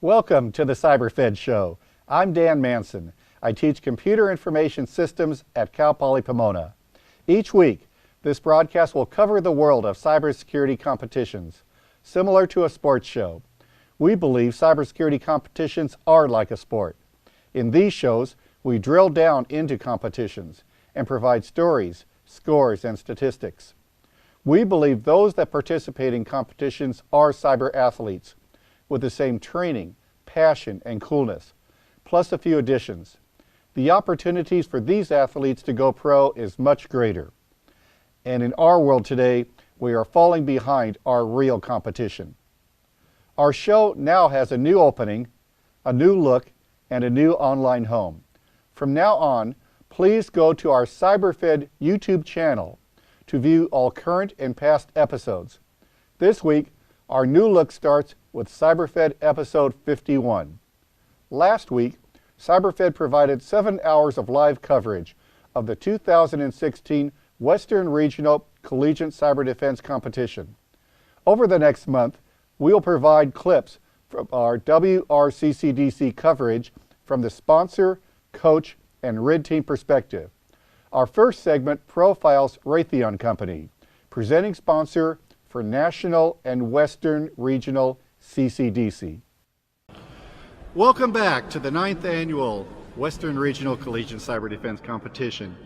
Welcome to the CyberFed Show. I'm Dan Manson. I teach computer information systems at Cal Poly Pomona. Each week, this broadcast will cover the world of cybersecurity competitions, similar to a sports show. We believe cybersecurity competitions are like a sport. In these shows, we drill down into competitions and provide stories, scores, and statistics. We believe those that participate in competitions are cyber athletes with the same training, passion, and coolness, plus a few additions. The opportunities for these athletes to go pro is much greater. And in our world today, we are falling behind our real competition. Our show now has a new opening, a new look, and a new online home. From now on, please go to our CyberFed YouTube channel to view all current and past episodes. This week, our new look starts with CyberFed episode 51. Last week, CyberFed provided 7 hours of live coverage of the 2016 Western Regional Collegiate Cyber Defense Competition. Over the next month, we'll provide clips from our WRCCDC coverage from the sponsor, coach, and RID team perspective. Our first segment profiles Raytheon Company, presenting sponsor for National and Western Regional Ccdc. Welcome back to the 9th Annual Western Regional Collegiate Cyber Defense Competition.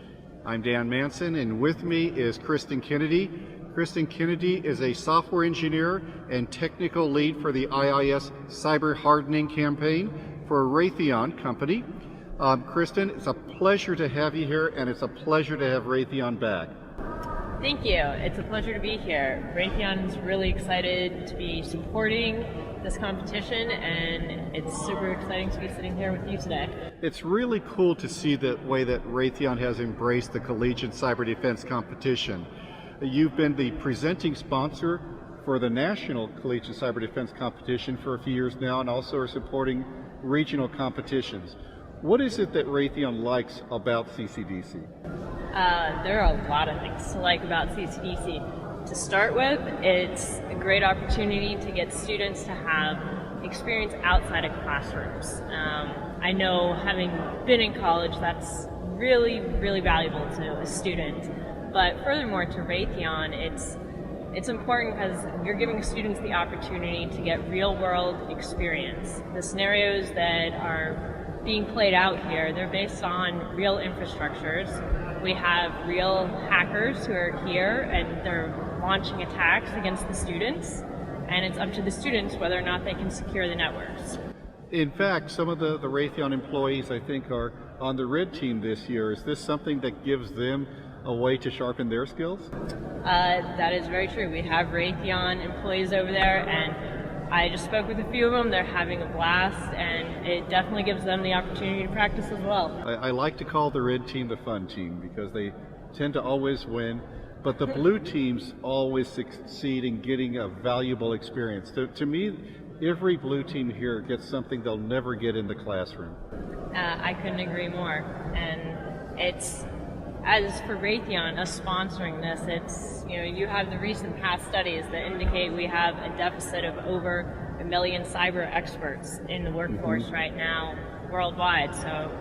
I'm Dan Manson, and with me is Kristen Kennedy. Kristen Kennedy is a software engineer and technical lead for the IIS Cyber Hardening Campaign for Raytheon Company. Kristen, it's a pleasure to have you here, and it's a pleasure to have Raytheon back. Thank you. It's a pleasure to be here. Raytheon's really excited to be supporting this competition, and it's super exciting to be sitting here with you today. It's really cool to see the way that Raytheon has embraced the Collegiate Cyber Defense Competition. You've been the presenting sponsor for the National Collegiate Cyber Defense Competition for a few years now, and also are supporting regional competitions. What is it that Raytheon likes about CCDC? There are a lot of things to like about CCDC. To start with, it's a great opportunity to get students to have experience outside of classrooms. I know, having been in college, that's really, really valuable to a student. But furthermore, to Raytheon, it's important because you're giving students the opportunity to get real-world experience. The scenarios that are being played out here, they're based on real infrastructures. We have real hackers who are here, and they're launching attacks against the students, and it's up to the students whether or not they can secure the networks. In fact, some of the Raytheon employees, I think, are on the RID team this year. Is this something that gives them a way to sharpen their skills? That is very true. We have Raytheon employees over there, and I just spoke with a few of them. They're having a blast, and it definitely gives them the opportunity to practice as well. I like to call the RID team the fun team because they tend to always win, but the blue teams always succeed in getting a valuable experience. To me, every blue team here gets something they'll never get in the classroom. I couldn't agree more. And it's, as for Raytheon, us sponsoring this, it's, you have the recent past studies that indicate we have a deficit of over 1 million cyber experts in the workforce right now worldwide. So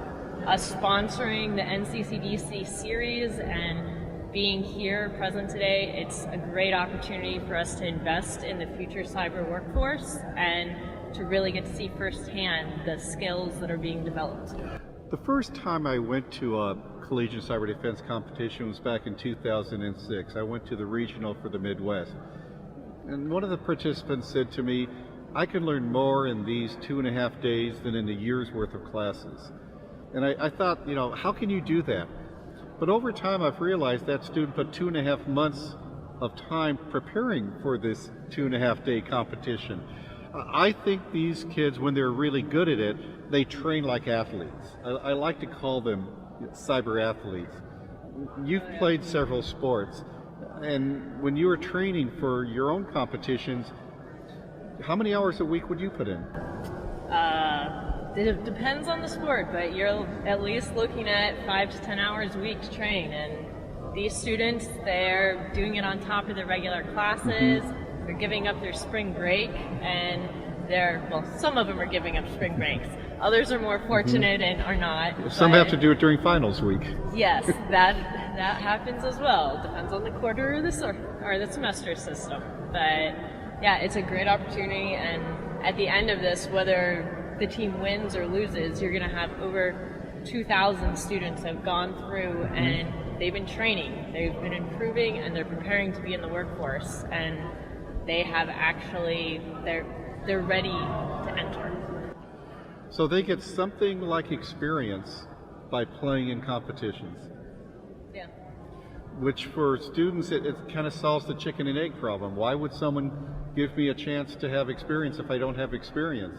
us sponsoring the NCCDC series and being here present today, it's a great opportunity for us to invest in the future cyber workforce and to really get to see firsthand the skills that are being developed. The first time I went to a Collegiate Cyber Defense competition was back in 2006. I went to the regional for the Midwest. And one of the participants said to me, I can learn more in these 2.5 days than in a year's worth of classes. And I thought, how can you do that? But over time, I've realized that student put 2.5 months of time preparing for this 2.5 day competition. I think these kids, when they're really good at it, they train like athletes. I like to call them cyber athletes. You've played several sports, and when you were training for your own competitions, how many hours a week would you put in? It depends on the sport, but you're at least looking at 5 to 10 hours a week to train. And these students, they're doing it on top of their regular classes. They're giving up their spring break, and some of them are giving up spring breaks. Others are more fortunate and are not. Some have to do it during finals week. Yes, that happens as well. Depends on the quarter or the semester system. But yeah, it's a great opportunity, and at the end of this, whether the team wins or loses, you're going to have over 2,000 students that have gone through and they've been training, they've been improving, and they're preparing to be in the workforce, and they have they're ready to enter. So they get something like experience by playing in competitions. Yeah. Which for students, it kind of solves the chicken and egg problem. Why would someone give me a chance to have experience if I don't have experience?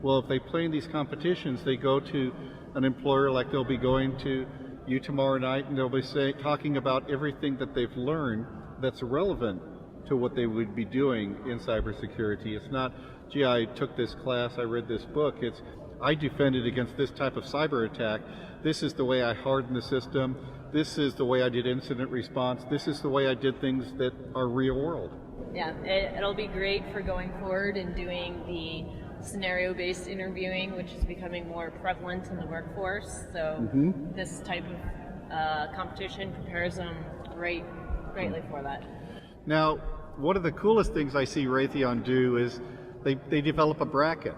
Well, if they play in these competitions, they go to an employer, like they'll be going to you tomorrow night, and they'll be talking about everything that they've learned that's relevant to what they would be doing in cybersecurity. It's not, gee, I took this class, I read this book. It's, I defended against this type of cyber attack. This is the way I hardened the system. This is the way I did incident response. This is the way I did things that are real world. Yeah, it'll be great for going forward and doing the scenario-based interviewing, which is becoming more prevalent in the workforce. So this type of competition prepares them greatly for that. Now, one of the coolest things I see Raytheon do is they develop a bracket.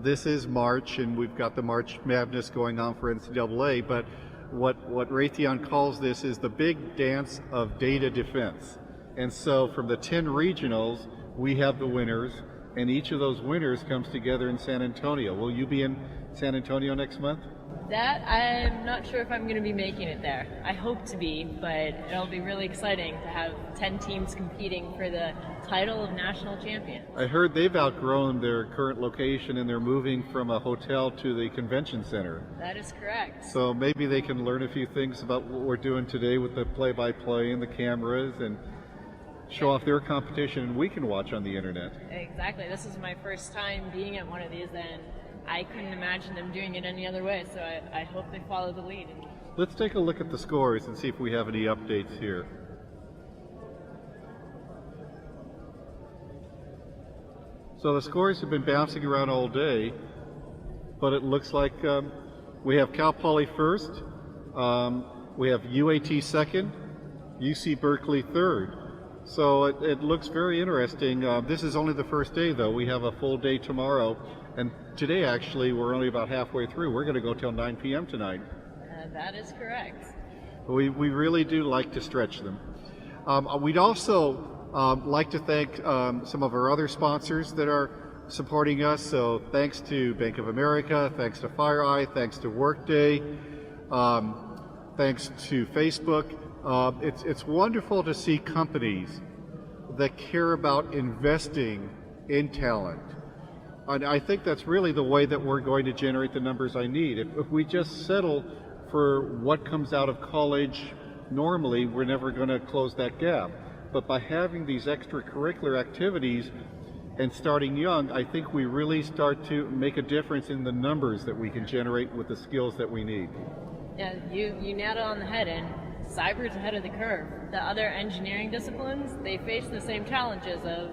This is March, and we've got the March Madness going on for NCAA, but what Raytheon calls this is the big dance of data defense. And so from the 10 regionals, we have the winners, and each of those winners comes together in San Antonio. Will you be in San Antonio next month? That, I'm not sure if I'm going to be making it there. I hope to be, but it'll be really exciting to have 10 teams competing for the title of national champion. I heard they've outgrown their current location and they're moving from a hotel to the convention center. That is correct. So maybe they can learn a few things about what we're doing today with the play-by-play and the cameras, and show off their competition, and we can watch on the internet. Exactly. This is my first time being at one of these, and I couldn't imagine them doing it any other way, so I hope they follow the lead. Let's take a look at the scores and see if we have any updates here. So the scores have been bouncing around all day, but it looks like we have Cal Poly first, we have UAT second, UC Berkeley third. So it looks very interesting. This is only the first day, though. We have a full day tomorrow, and today actually we're only about halfway through. We're going to go till 9 p.m. tonight. That is correct. We really do like to stretch them. We'd also like to thank some of our other sponsors that are supporting us. So thanks to Bank of America, thanks to FireEye, thanks to Workday, thanks to Facebook. It's wonderful to see companies that care about investing in talent. And I think that's really the way that we're going to generate the numbers I need. If we just settle for what comes out of college normally, we're never going to close that gap. But by having these extracurricular activities and starting young, I think we really start to make a difference in the numbers that we can generate with the skills that we need. Yeah, you nailed it on the head, and cyber's ahead of the curve. The other engineering disciplines, they face the same challenges of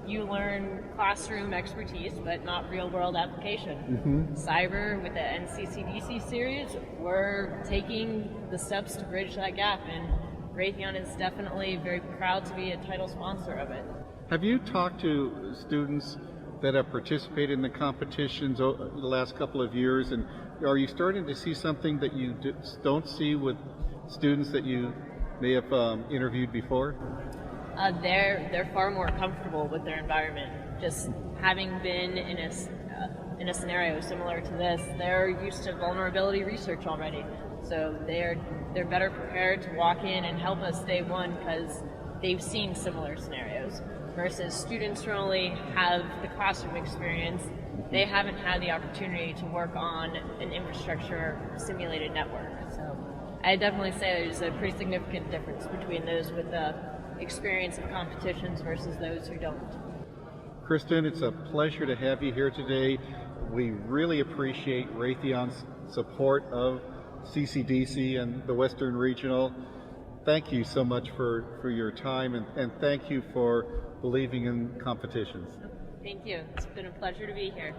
you learn classroom expertise, but not real-world application. Cyber, with the Ccdc series, we're taking the steps to bridge that gap, and Raytheon is definitely very proud to be a title sponsor of it. Have you talked to students that have participated in the competitions the last couple of years, and are you starting to see something that you don't see with students that you may have interviewed before? They're far more comfortable with their environment. Just having been in a scenario similar to this, they're used to vulnerability research already. So they're better prepared to walk in and help us day one because they've seen similar scenarios. Versus students who only have the classroom experience, they haven't had the opportunity to work on an infrastructure simulated network. So I definitely say there's a pretty significant difference between those with the experience of competitions versus those who don't. Kristen, it's a pleasure to have you here today. We really appreciate Raytheon's support of CCDC and the Western Regional. Thank you so much for your time, and thank you for believing in competitions. Thank you. It's been a pleasure to be here.